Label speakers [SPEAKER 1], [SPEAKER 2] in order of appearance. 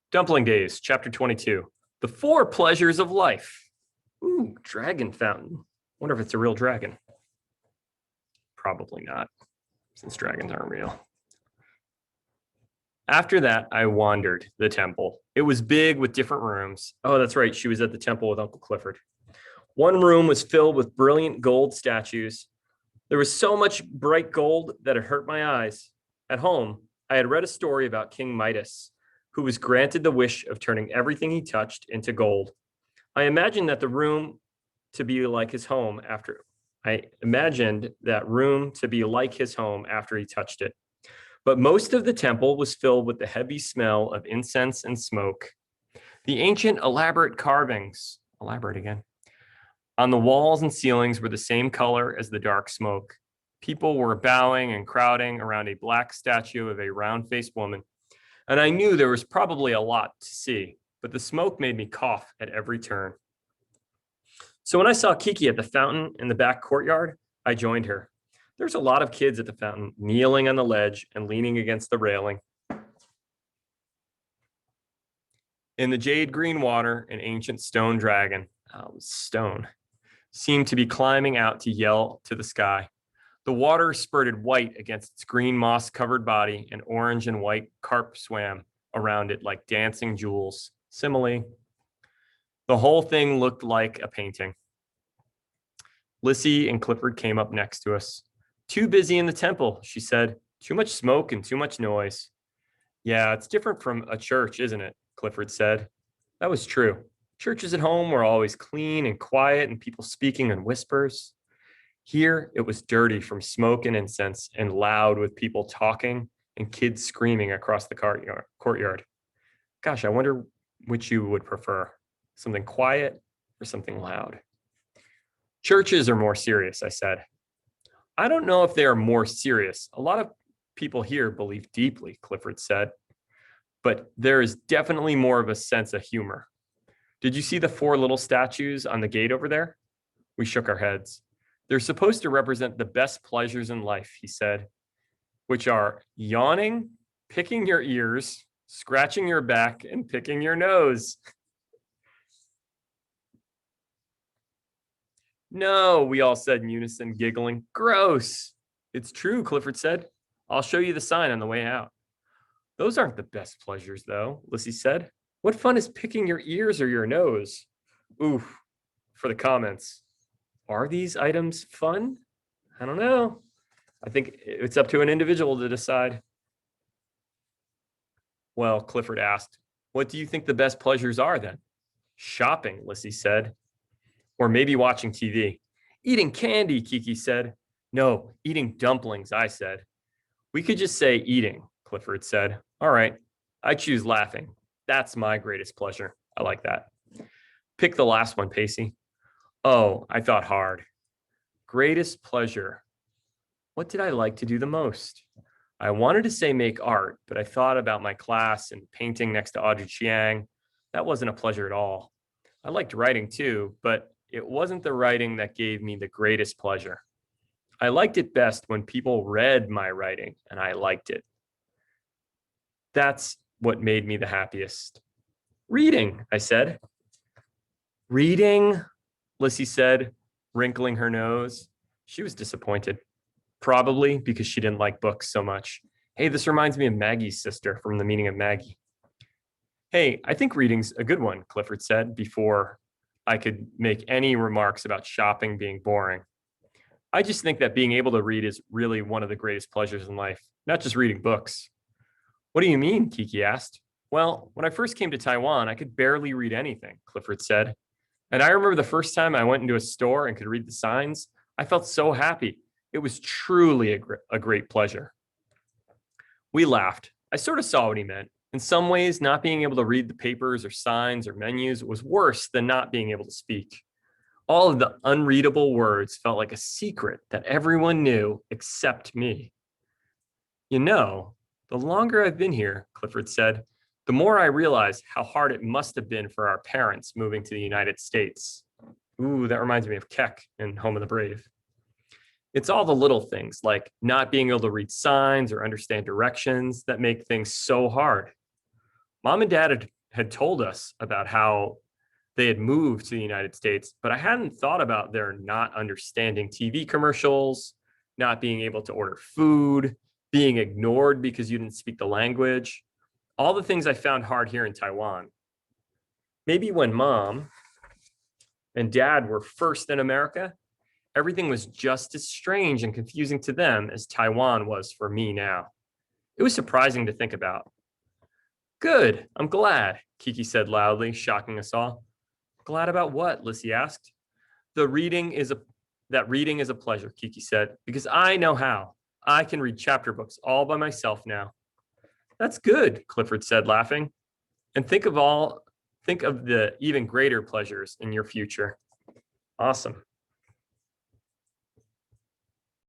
[SPEAKER 1] Dumpling Days, Chapter 22. The Four Pleasures of Life. Ooh, dragon fountain. Wonder if it's a real dragon. Probably not, since dragons aren't real. After that, I wandered the temple. It was big with different rooms. Oh, that's right. She was at the temple with Uncle Clifford. One room was filled with brilliant gold statues. There was so much bright gold that it hurt my eyes. At home, I had read a story about King Midas, who was granted the wish of turning everything he touched into gold. I imagined that room to be like his home after he touched it. But most of the temple was filled with the heavy smell of incense and smoke. The ancient elaborate carvings, on the walls and ceilings were the same color as the dark smoke. People were bowing and crowding around a black statue of a round-faced woman. And I knew there was probably a lot to see, but the smoke made me cough at every turn. So when I saw Kiki at the fountain in the back courtyard, I joined her. There's a lot of kids at the fountain, kneeling on the ledge and leaning against the railing. In the jade green water, an ancient stone dragon, stone, seemed to be climbing out to yell to the sky. The water spurted white against its green moss-covered body, and orange and white carp swam around it like dancing jewels. Simile. The whole thing looked like a painting. Lissy and Clifford came up next to us. Too busy in the temple, she said. Too much smoke and too much noise. Yeah, it's different from a church, isn't it? Clifford said. That was true. Churches at home were always clean and quiet and people speaking in whispers. Here, it was dirty from smoke and incense and loud with people talking and kids screaming across the courtyard. Gosh, I wonder which you would prefer, something quiet or something loud. Churches are more serious, I said. I don't know if they are more serious. A lot of people here believe deeply, Clifford said, but there is definitely more of a sense of humor. Did you see the four little statues on the gate over there? We shook our heads. They're supposed to represent the best pleasures in life, he said, which are yawning, picking your ears, scratching your back, and picking your nose. No, we all said in unison, giggling. Gross. It's true, Clifford said. I'll show you the sign on the way out. Those aren't the best pleasures, though, Lissy said. What fun is picking your ears or your nose? Oof, for the comments. Are these items fun? I don't know. I think it's up to an individual to decide. Well, Clifford asked, what do you think the best pleasures are then? Shopping, Lissy said. Or maybe watching TV. Eating candy, Kiki said. No, eating dumplings, I said. We could just say eating, Clifford said. All right, I choose laughing. That's my greatest pleasure. I like that. Pick the last one, Pacey. Oh, I thought hard. Greatest pleasure. What did I like to do the most? I wanted to say make art, but I thought about my class and painting next to Audrey Chiang. That wasn't a pleasure at all. I liked writing too, but it wasn't the writing that gave me the greatest pleasure. I liked it best when people read my writing and I liked it. That's what made me the happiest. Reading, I said. Reading, Lissy said, wrinkling her nose. She was disappointed, probably because she didn't like books so much. Hey, this reminds me of Maggie's sister from The Meaning of Maggie. Hey, I think reading's a good one, Clifford said before I could make any remarks about shopping being boring. I just think that being able to read is really one of the greatest pleasures in life, not just reading books. What do you mean? Kiki asked. Well, when I first came to Taiwan, I could barely read anything, Clifford said. And I remember the first time I went into a store and could read the signs, I felt so happy. It was truly a great pleasure. We laughed. I sort of saw what he meant. In some ways, not being able to read the papers or signs or menus was worse than not being able to speak. All of the unreadable words felt like a secret that everyone knew except me. You know, the longer I've been here, Clifford said, the more I realize how hard it must have been for our parents moving to the United States. Ooh, that reminds me of Keck in Home of the Brave. It's all the little things like not being able to read signs or understand directions that make things so hard. Mom and Dad had had told us about how they had moved to the United States, but I hadn't thought about their not understanding TV commercials, not being able to order food, being ignored because you didn't speak the language, all the things I found hard here in Taiwan. Maybe when mom and dad were first in America, everything was just as strange and confusing to them as Taiwan was for me now. It was surprising to think about. Good, I'm glad, Kiki said loudly, shocking us all. Glad about what? Lissy asked. That reading is a pleasure, Kiki said, because I know how. I can read chapter books all by myself now. That's good, Clifford said, laughing. And think of the even greater pleasures in your future. Awesome.